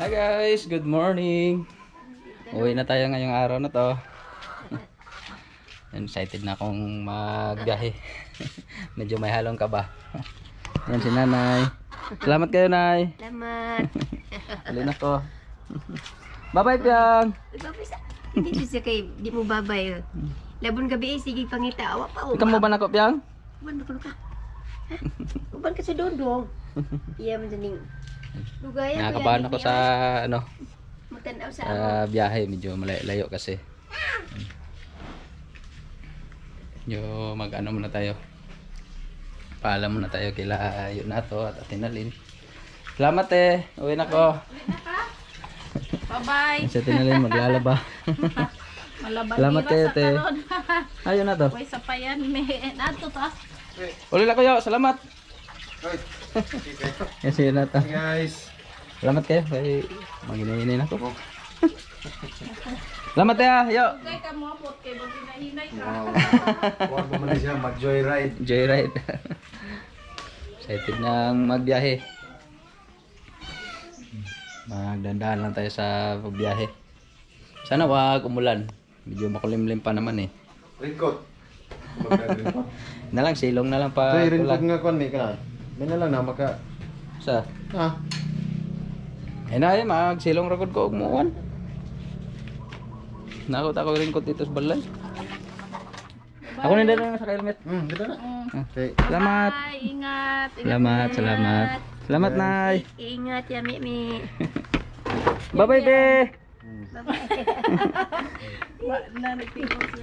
Hi guys, good morning. Uwi na tayo ngayong araw na to. Excited na akong magbiyahe. Medyo may halong kaba. Yan si nanay. Salamat kayo, nay. Salamat. Alin ako. Bye-bye, Piang. Hindi siya kay, di mo babay. Labon gabi sige pangita. Awa pa. Ikaw mo ba nako, Piang? Uban ba ka? Uban ka sa dodong. Iya man dining. Lugaya ko Nakakabahan ako sa ano, matanaw sa biyahe. Medyo malayo kasi. Medyo mag-ano muna tayo. Paalam muna tayo kila yun na to at Atinalin. Salamat eh. Uwi na ko. Bye-bye. Sa Atinalin maglalaba. Salamat kayo te. Ayun na to. Uy, sa payan. May nato ta. Uli lang kayo. Salamat. Yes, yun na to. Guys, Salamat kayo. Kaya maginahinay na ko. Salamat ya. Yo. Kay ka mo apot kay bang hinahinay ka. huwag mo muna siya mag-joyride. Joyride. Excited nang magbiyahe. Magdandaan lang tayo sa pagbiyahe. Sana wag umulan. Medyo makulimlim pa naman eh. Ringkot. Magka-ringkot. Na lang silong na lang pa. Ito ringkot nga kon may ka. May na lang na maka. Sa. Ha? Eh na eh, magsilong ragod ko umuwan. Nakot ako ringkot dito sa balay. Ako na din sa helmet. Dito na. Okay. Salamat. Bye, ingat. Salamat, salamat. Salamat, Nay. ingat ya Mimi. Bye-bye, be.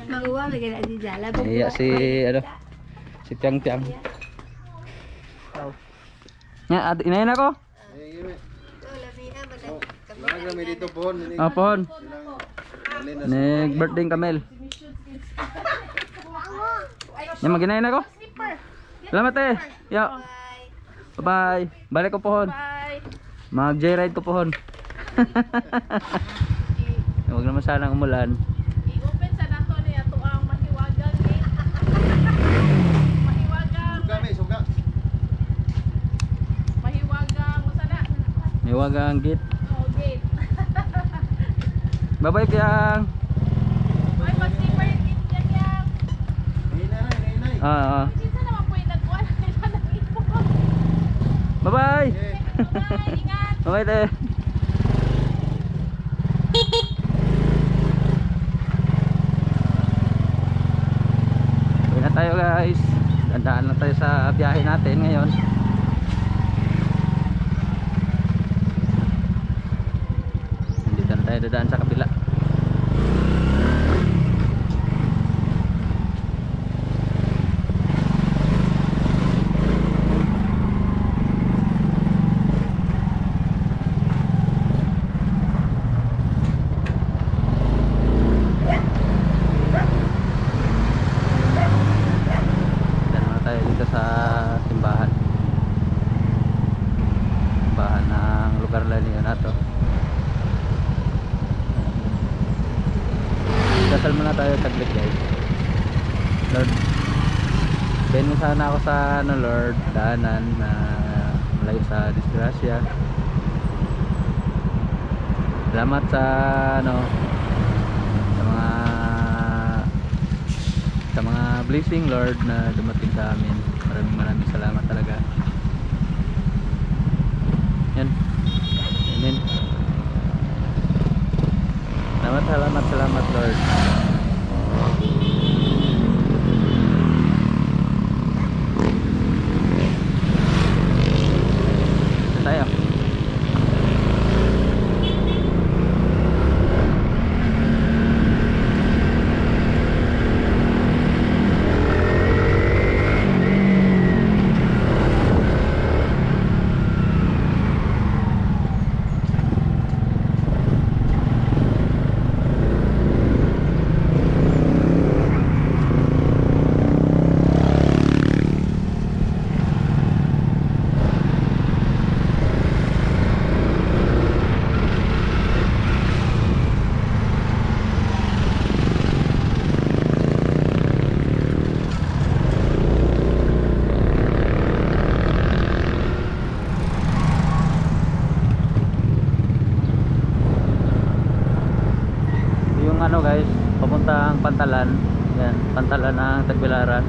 Maguwa lagi na di jala. Iya si ano? Si Piang Piang. Ya, inayin ako. Laga may dito pohon. Ah, pohon. Nag-birthday Kamel. Yan, maginayin ako. Salamat eh. Yo. Bye-bye. Balik ko pohon. Bye. Mag-joyride ko pohon. Huwag naman sanang umulan. I-open sa nato ni ato ang mahiwagang gate. Mahiwagang. Suga may suga. Mahiwagang. Sana. May wagang gate. Oh, gate. Bye-bye, Piang. Ay, mag-slipper yung gate dyan yang. Hinay. Ah, ah. Minsan naman po yung nagkuhan. Nila ng ipo ko. Bye-bye. Bye, ingat. Bye-bye, te. Uwi na tayo, guys. Dandaan lang tayo sa biyahe natin ngayon. Dito na tayo dadaan sa kabila. Tayo dito sa simbahan ng lugar lang nato. Dasal muna tayo saglit, guys. Lord, ben mo sana ako sa ano, Lord, daanan na malayo sa disgrasya. Salamat sa ano, sa mga blessing, Lord, na dumating sa amin. Maraming salamat talaga. Yan. Amen. Salamat, Lord. Ito tayo. ano guys, papuntang Pantalan. Yan, Pantalan ng Tagbilaran.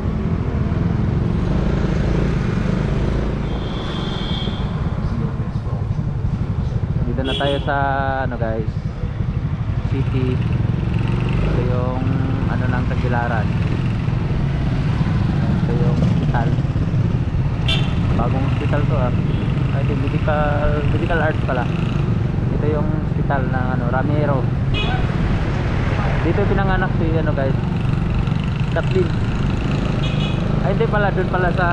Dito na tayo sa ano guys, city. Ito yung ano ng Tagbilaran. Ito yung hospital. Bagong hospital to ah. Ay, ito medical arts pala. Ito yung hospital ng ano, Ramiro. Dito pinanganak si ano guys, Kathleen. Ay hindi pala, doon pala sa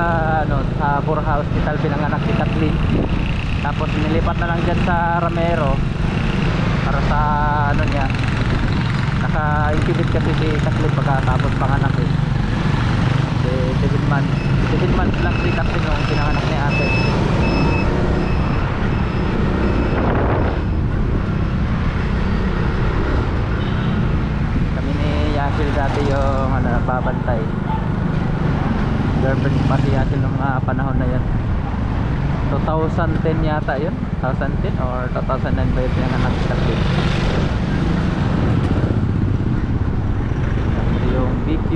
ano, sa Borja Hospital pinanganak si Kathleen. Tapos nilipat na lang dyan sa Ramiro para sa ano niya, naka-incubate kasi si Kathleen pagkatapos panganak eh. 7 months lang si Kathleen nung pinanganak ni ate. Kami ni Yasil dati yung ano, nagbabantay. Girlfriend pa si Yasil nung mga panahon na yun. 2010 yata yun, 2010 or 2009 ba yun yung anak si Kathleen. Ito yung BQ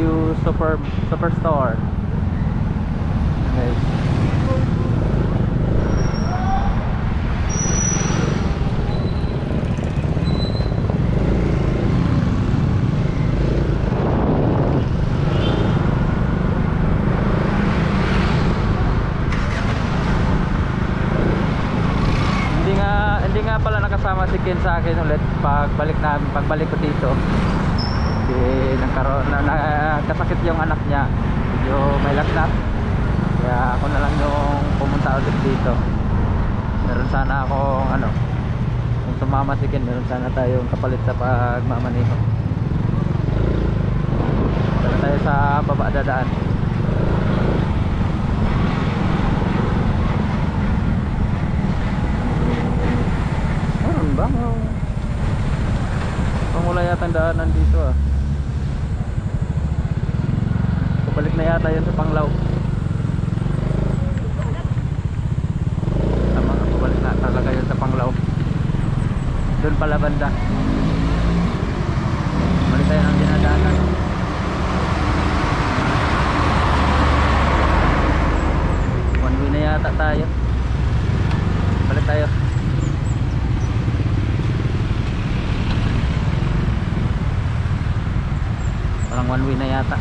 Superstore guys. Hindi nga pala nakasama si Ken sa akin ulit pagbalik ko dito. Kasi nagkaroon kasakit yung anak niya, medyo may lagnat, kaya ako na lang yung pumunta ulit dito. Meron sana akong ano, kung sumama si Ken, meron sana tayong kapalit sa pagmamaneho. Dala tayo sa baba dadaan. Meron ba? Pangula yata ang daanan dito ah. Balik na yata yun sa Panglao. Tama, balik na talaga yun sa Panglao. Doon pala banda. Balik tayo ng dinadaanan. One way na yata tayo. Balik tayo. Parang one way na yata.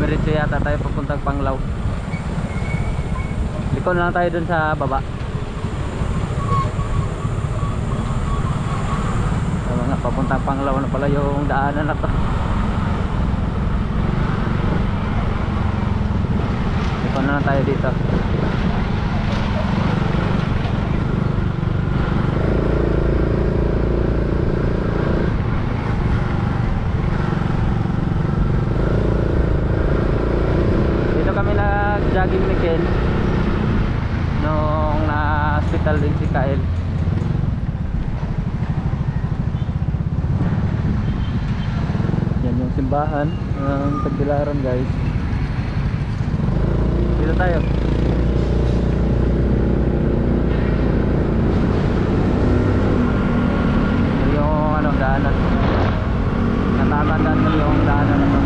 Diretso yata tayo papuntang Panglao. Liko na lang tayo dun sa baba. Tama nga, papuntang Panglao na pala yung daanan na to. Liko na lang tayo dito. Jogging ni Ken nung na-hospital din si Kael. Yan yung simbahan ng Tagbilaran guys. Dito tayo. Yung ano, daanan. Natatandaan mo yung daanan na to.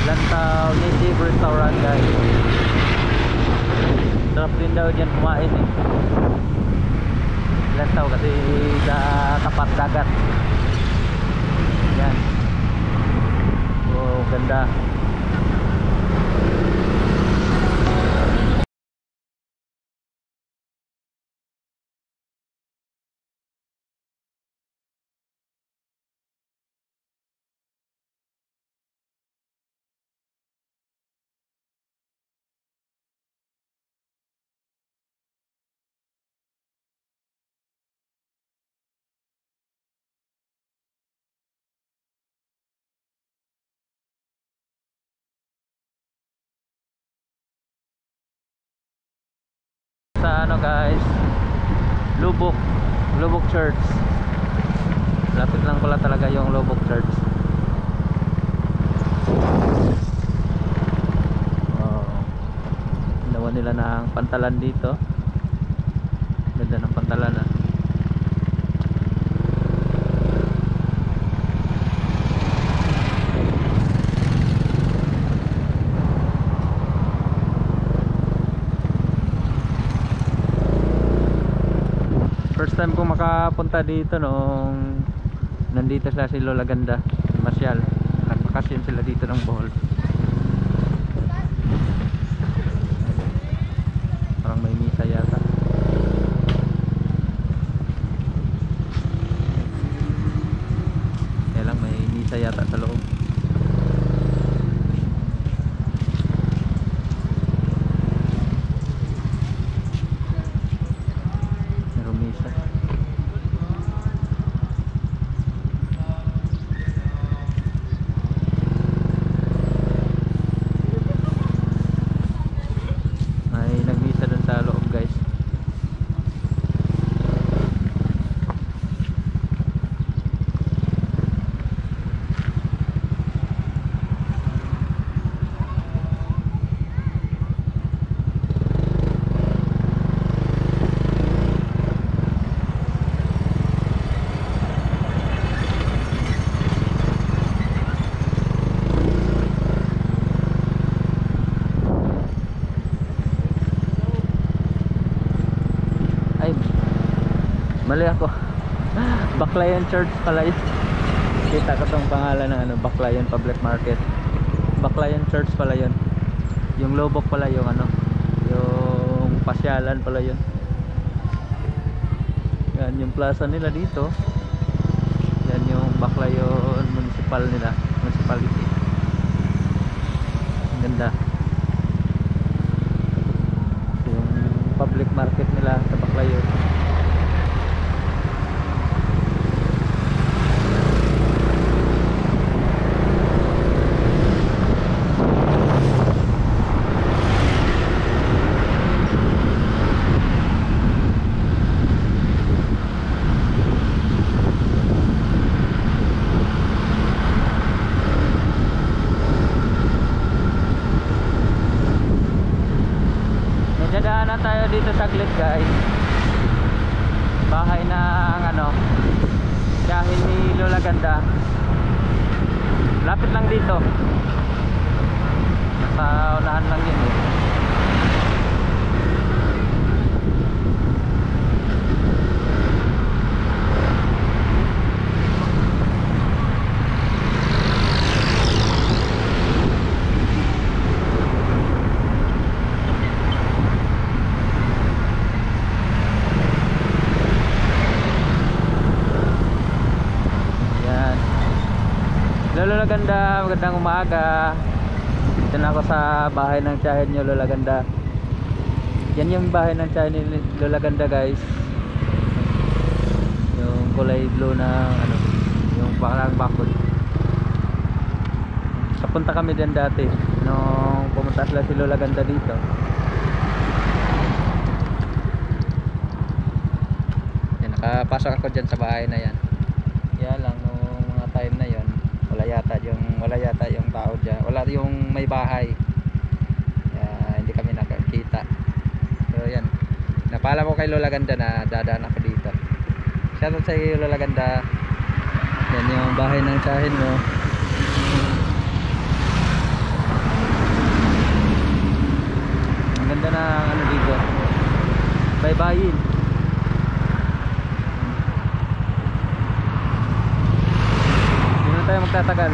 Lantaw Native Restaurant guys. Sarap din daw dyan kumain eh. Lantaw kasi sa tapat dagat. Yan. So Wow, ganda. Sa ano guys, Lubok Church. Lapit lang pala talaga yung Lubok Church. Oh, ginawa nila ng pantalan dito. Ganda ng pantalan ah. First time ko makapunta dito nung nandito sila si Lola Ganda, Masyal. Nagbakasyon sila dito ng Bohol. Parang may misa yata. Kaya lang may misa yata sa loob. Mali ako. Baclayan Church pala yun. Kita ko tong pangalan ng ano, Baclayan Public Market. Baclayan Church pala yun. Yung Lubok pala yung ano, yung pasyalan pala yun. Yan yung plaza nila dito. Yan yung Baclayan municipal nila, municipality. Ganda. Yung public market nila sa Baclayan. Dadaanan tayo dito saglit guys. Bahay ng ano, tiyahin ni Lola Ganda. Lapit lang dito. Nasa unahan lang yun eh. Lola Ganda, magandang umaga. Dito na ako sa bahay ng tiyahin niyo Lola Ganda. Yan yung bahay ng tiyahin ni Lola Ganda guys. Yung kulay blue na ano, yung parang bakod. Kapunta kami diyan dati nung pumunta sila si Lola Ganda dito. Yan, nakapasok ako diyan sa bahay na yan. Kaya lang nung mga time na yon wala yata yung tao dyan, wala yung may bahay. Hindi kami nakakita. So yan, napaalam ko kay Lola Ganda na dadaan ako dito. Shoutout sa iyo Lola Ganda. Yan yung bahay ng tiyahin mo. Ang ganda na ano dito, baybayin. Hindi na tayo magtatagal.